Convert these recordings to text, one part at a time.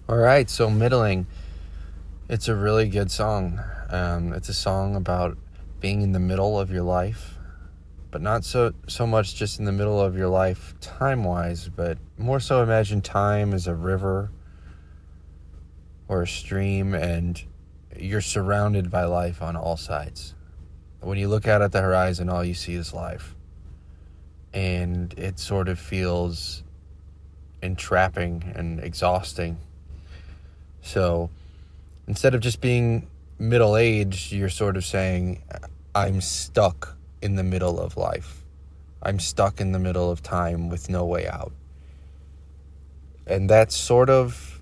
All right, so Middling. It's a really good song. It's a song about being in the middle of your life, but not so much just in the middle of your life time-wise, but more so imagine time as a river or a stream, and you're surrounded by life on all sides. When you look out at the horizon, all you see is life. And it sort of feels entrapping and exhausting. So instead of just being middle-aged, you're sort of saying, I'm stuck in the middle of life. I'm stuck in the middle of time with no way out. And that's sort of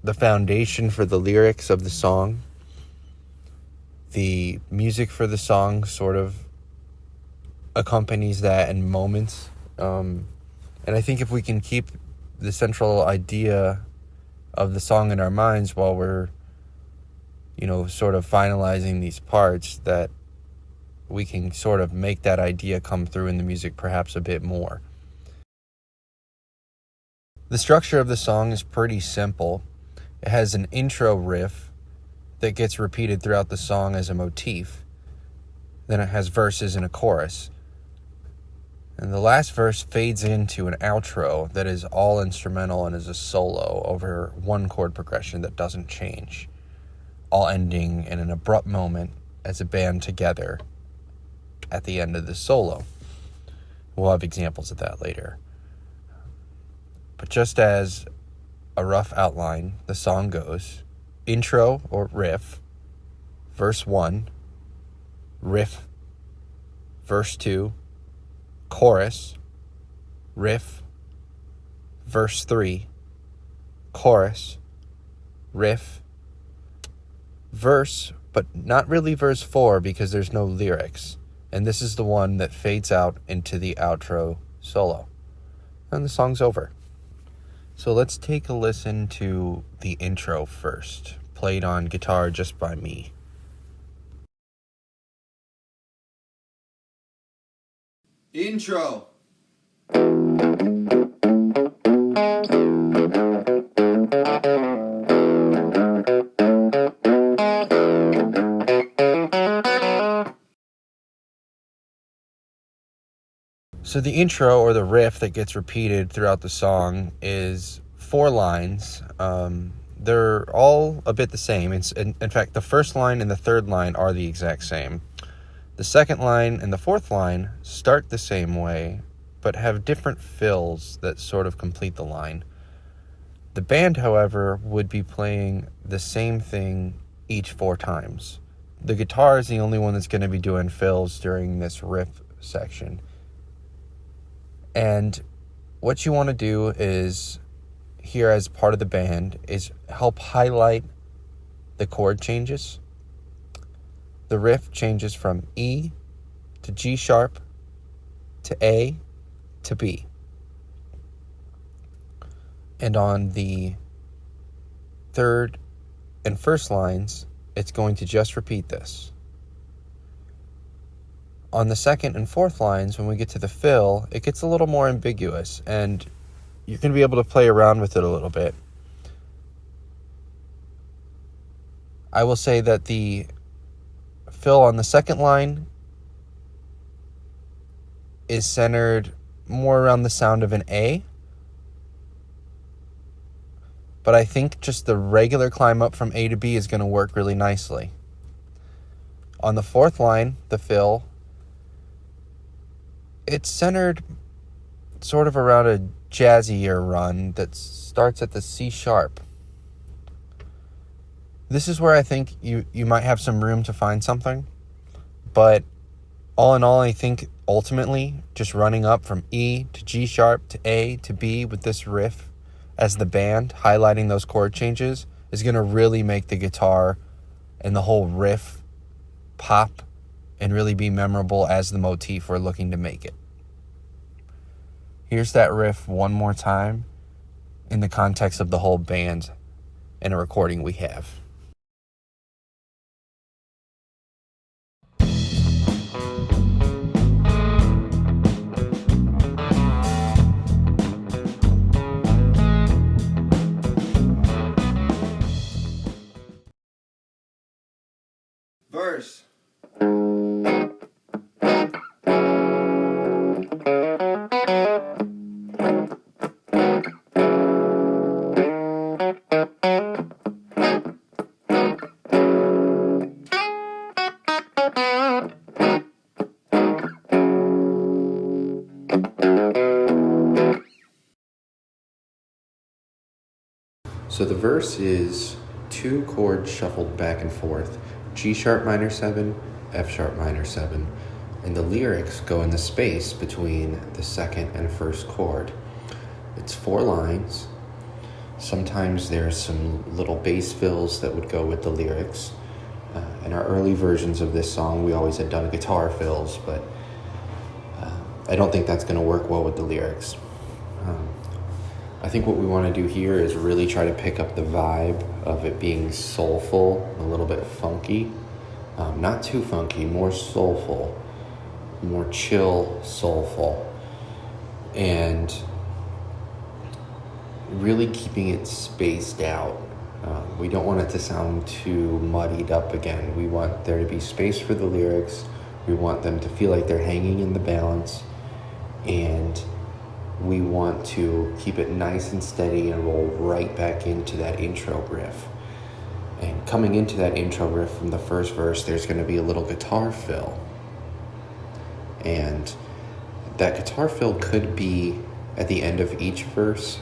the foundation for the lyrics of the song. The music for the song sort of accompanies that in moments. And I think if we can keep the central idea of the song in our minds while we're sort of finalizing these parts, that we can sort of make that idea come through in the music perhaps a bit more. The structure of the song is pretty simple. It has an intro riff that gets repeated throughout the song as a motif. Then it has verses and a chorus. And the last verse fades into an outro that is all instrumental and is a solo over one chord progression that doesn't change, all ending in an abrupt moment as a band together at the end of the solo. We'll have examples of that later. But just as a rough outline, the song goes: intro or riff, verse 1, riff, verse 2, chorus, riff, verse 3, chorus, riff, verse, but not really verse 4 because there's no lyrics. And this is the one that fades out into the outro solo. And the song's over. So let's take a listen to the intro first, played on guitar just by me. Intro. So the intro, or the riff that gets repeated throughout the song, is 4 lines. They're all a bit the same. In fact, the first line and the third line are the exact same. The second line and the fourth line start the same way, but have different fills that sort of complete the line. The band, however, would be playing the same thing each 4 times. The guitar is the only one that's going to be doing fills during this riff section. And what you want to do is, here as part of the band, is help highlight the chord changes. The riff changes from E to G sharp to A to B. And on the third and first lines, it's going to just repeat this. On the second and fourth lines, when we get to the fill, it gets a little more ambiguous, and you're going to be able to play around with it a little bit. I will say that the fill on the second line is centered more around the sound of an A, but I think just the regular climb up from A to B is going to work really nicely. On the fourth line, the fill, it's centered sort of around a jazzier run that starts at the C sharp. This is where I think you might have some room to find something, but all in all, I think ultimately just running up from E to G sharp to A to B with this riff as the band, highlighting those chord changes, is going to really make the guitar and the whole riff pop and really be memorable as the motif we're looking to make it. Here's that riff one more time in the context of the whole band and a recording we have. verse. So the verse is 2 chords shuffled back and forth, G sharp minor 7, F sharp minor 7, and the lyrics go in the space between the second and first chord. It's 4 lines. Sometimes there's some little bass fills that would go with the lyrics. In our early versions of this song, we always had done guitar fills, but I don't think that's going to work well with the lyrics. I think what we want to do here is really try to pick up the vibe of it being soulful, a little bit funky. Not too funky, more soulful, more chill, soulful. And really keeping it spaced out. We don't want it to sound too muddied up again. We want there to be space for the lyrics. We want them to feel like they're hanging in the balance. And we want to keep it nice and steady and roll right back into that intro riff. And coming into that intro riff from the first verse, there's going to be a little guitar fill. And that guitar fill could be at the end of each verse,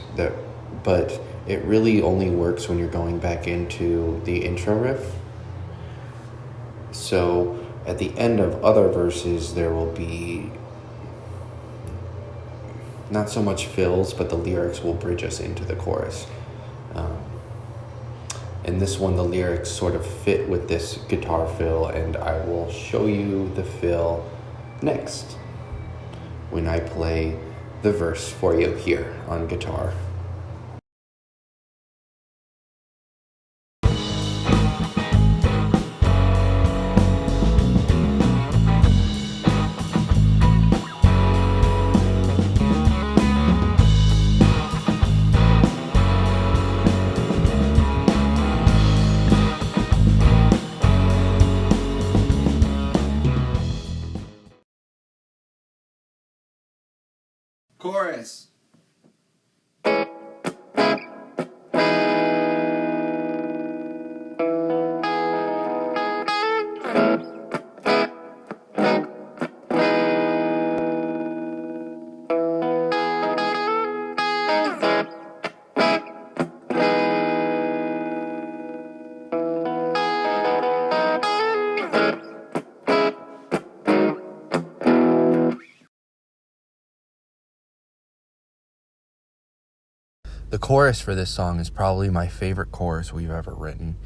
but it really only works when you're going back into the intro riff. So at the end of other verses, there will be not so much fills, but the lyrics will bridge us into the chorus. In this one, the lyrics sort of fit with this guitar fill, and I will show you the fill next when I play the verse for you here on guitar. Chorus. The chorus for this song is probably my favorite chorus we've ever written.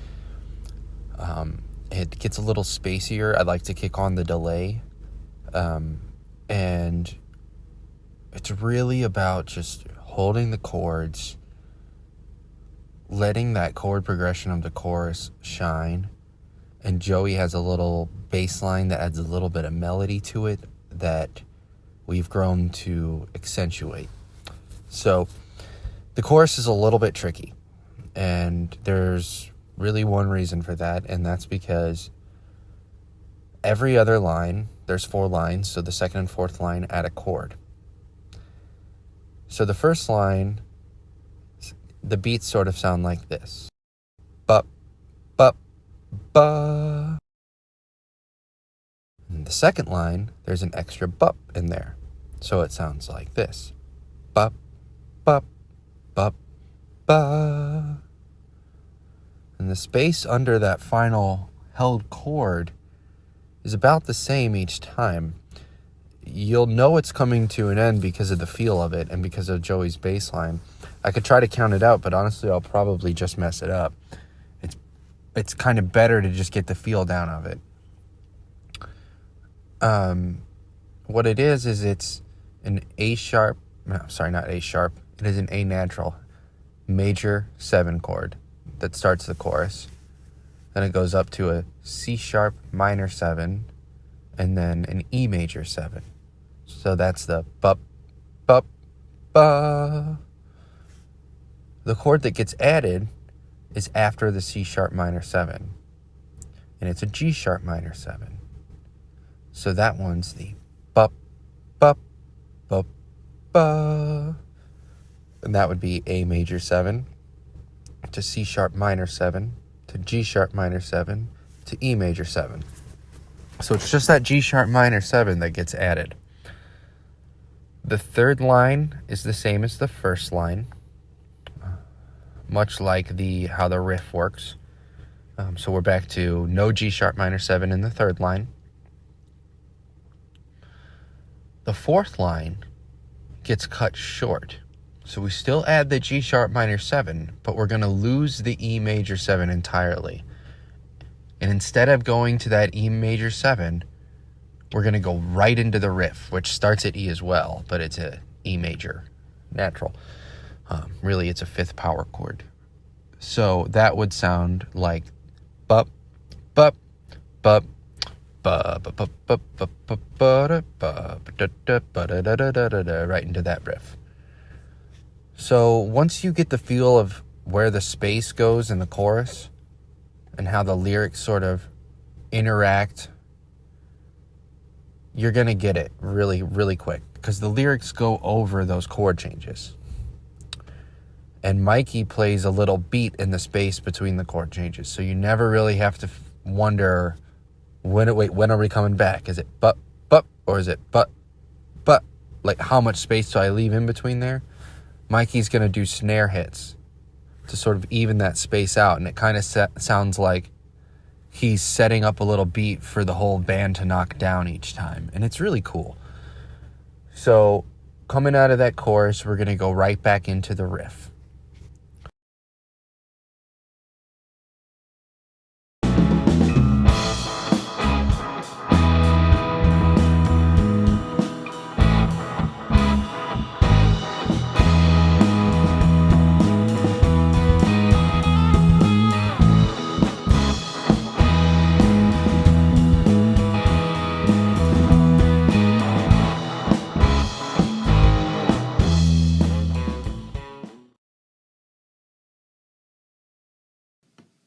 It gets a little spacier. I like to kick on the delay. And it's really about just holding the chords, letting that chord progression of the chorus shine. And Joey has a little bass line that adds a little bit of melody to it that we've grown to accentuate. So the chorus is a little bit tricky, and there's really one reason for that, and that's because every other line, there's 4 lines, so the second and fourth line add a chord. So the first line, the beats sort of sound like this. Bup, bup, ba. And the second line, there's an extra bup in there, so it sounds like this. Bup, bup, bup, ba. And the space under that final held chord is about the same each time. You'll know it's coming to an end because of the feel of it and because of Joey's bass line. I could try to count it out, but honestly, I'll probably just mess it up. It's kind of better to just get the feel down of it. What it is it's an A sharp, no, sorry, not A sharp. It is an A natural major 7 chord that starts the chorus. Then it goes up to a C sharp minor 7 and then an E major 7. So that's the bup, bup, ba. The chord that gets added is after the C sharp minor 7. and it's a G sharp minor 7. So that one's the bup, bup, bup, ba. And that would be A major 7 to C sharp minor 7 to G sharp minor 7 to E major 7. So it's just that G sharp minor 7 that gets added. The third line is the same as the first line, much like how the riff works. So we're back to no G sharp minor 7 in the third line. The fourth line gets cut short. So we still add the G sharp minor 7, but we're going to lose the E major 7 entirely. And instead of going to that E major 7, we're going to go right into the riff, which starts at E as well, but it's a E major natural. Really, it's a fifth power chord. So that would sound like bup, bup, bup, right into that riff. So once you get the feel of where the space goes in the chorus and how the lyrics sort of interact, you're going to get it really, really quick because the lyrics go over those chord changes. And Mikey plays a little beat in the space between the chord changes. So you never really have to wonder, when are we coming back? Is it but, or is it but? Like, how much space do I leave in between there? Mikey's going to do snare hits to sort of even that space out. And it kind of sounds like he's setting up a little beat for the whole band to knock down each time. And it's really cool. So coming out of that chorus, we're going to go right back into the riff.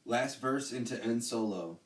Last verse into end solo.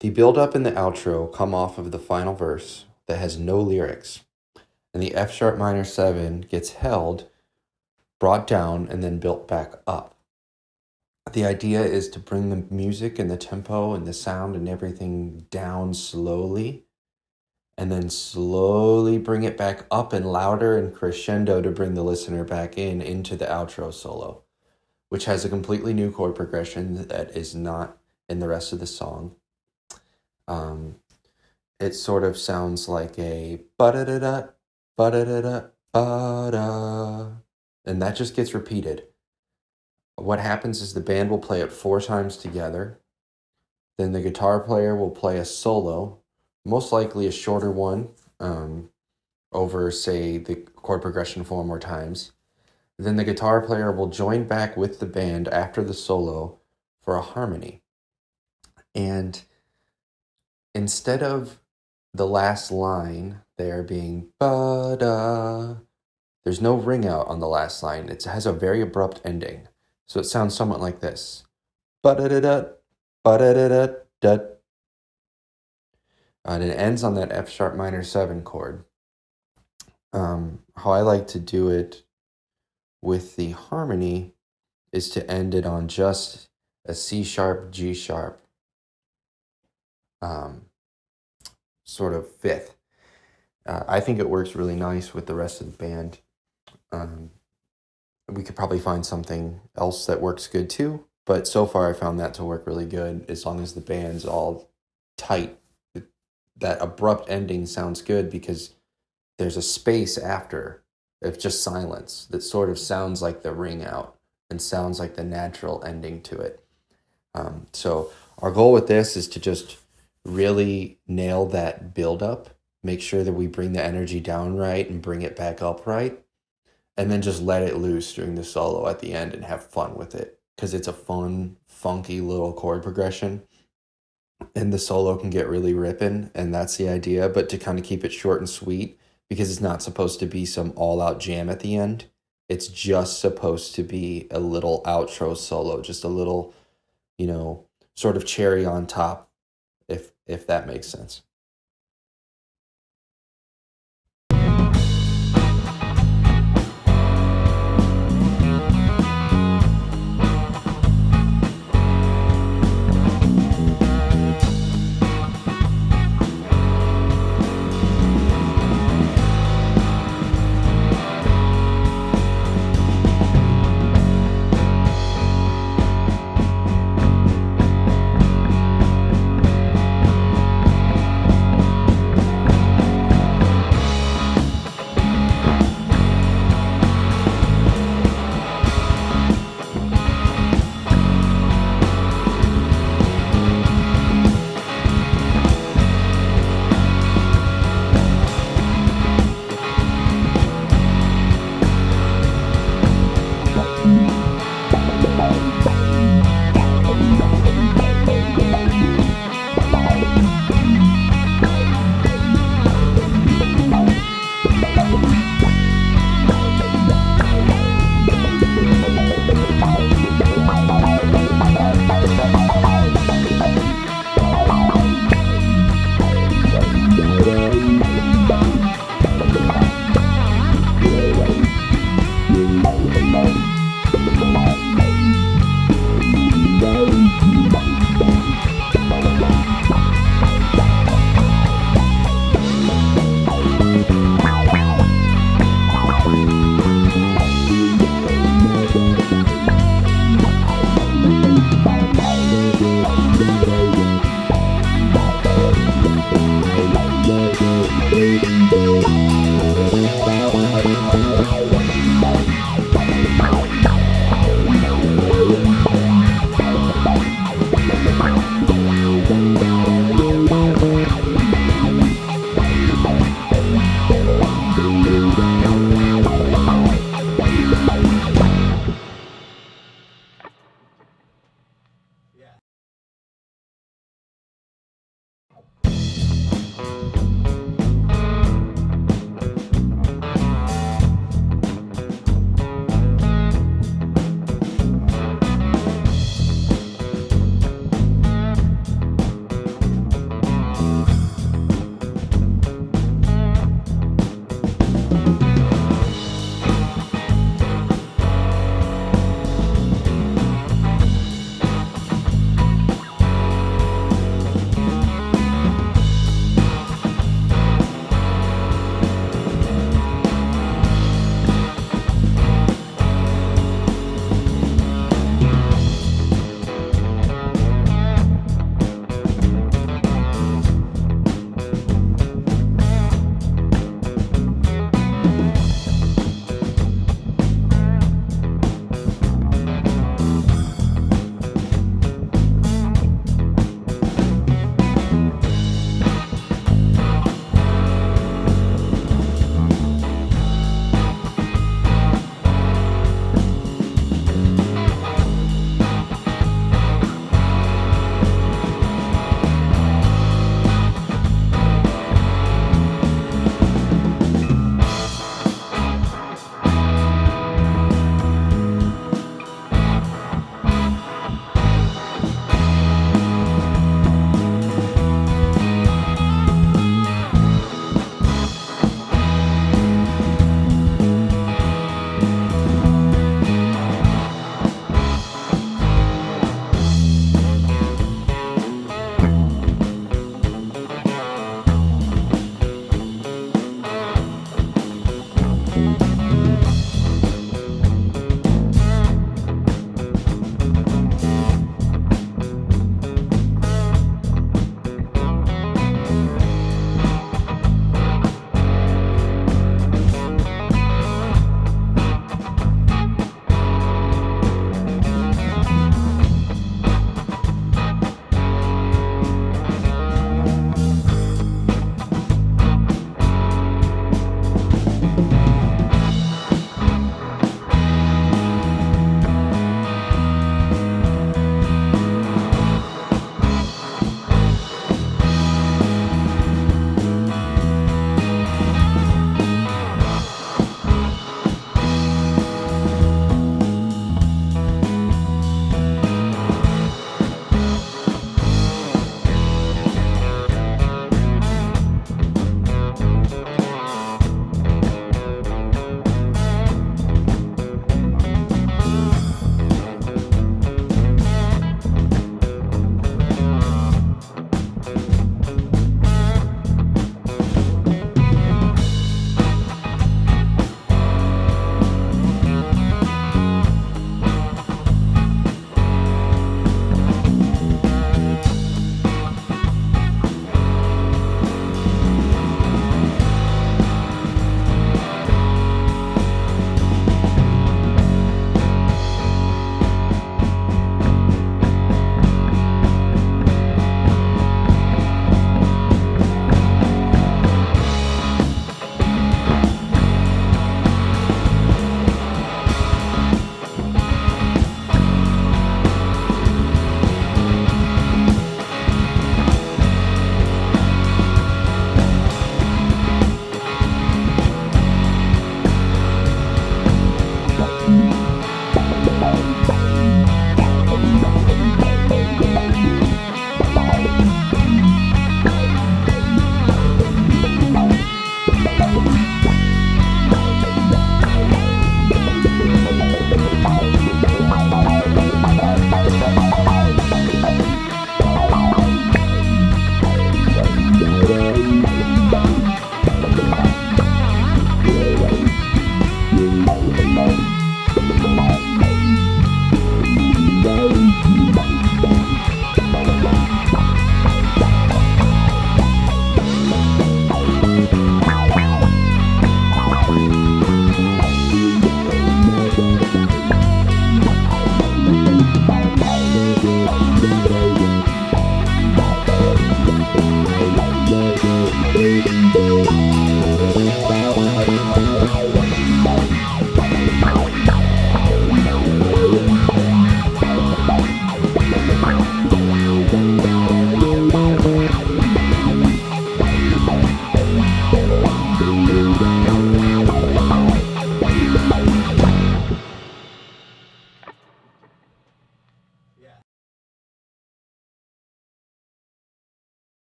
The build-up and the outro come off of the final verse that has no lyrics, and the F sharp minor 7 gets held, brought down, and then built back up. The idea is to bring the music and the tempo and the sound and everything down slowly, and then slowly bring it back up and louder and crescendo to bring the listener back into the outro solo, which has a completely new chord progression that is not in the rest of the song. It sort of sounds like a ba-da-da-da, ba-da-da-da, ba-da, and that just gets repeated. What happens is the band will play it 4 times together. Then the guitar player will play a solo, most likely a shorter one, over, say, the chord progression 4 more times. Then the guitar player will join back with the band after the solo for a harmony. And instead of the last line there being ba-da, there's no ring out on the last line. It has a very abrupt ending. So it sounds somewhat like this. Ba-da-da-da, ba-da-da-da-da. And it ends on that F sharp minor 7 chord. How I like to do it with the harmony is to end it on just a C sharp, G sharp, um, sort of fifth. I think it works really nice with the rest of the band. Um, we could probably find something else that works good too, but so far I found that to work really good as long as the band's all tight. That abrupt ending sounds good because there's a space after of just silence that sort of sounds like the ring out and sounds like the natural ending to it. So our goal with this is to just really nail that build up, make sure that we bring the energy down right and bring it back up right, and then just let it loose during the solo at the end and have fun with it because it's a fun, funky little chord progression. And the solo can get really ripping, and that's the idea, but to kind of keep it short and sweet because it's not supposed to be some all out jam at the end. It's just supposed to be a little outro solo, just a little, sort of cherry on top, if that makes sense.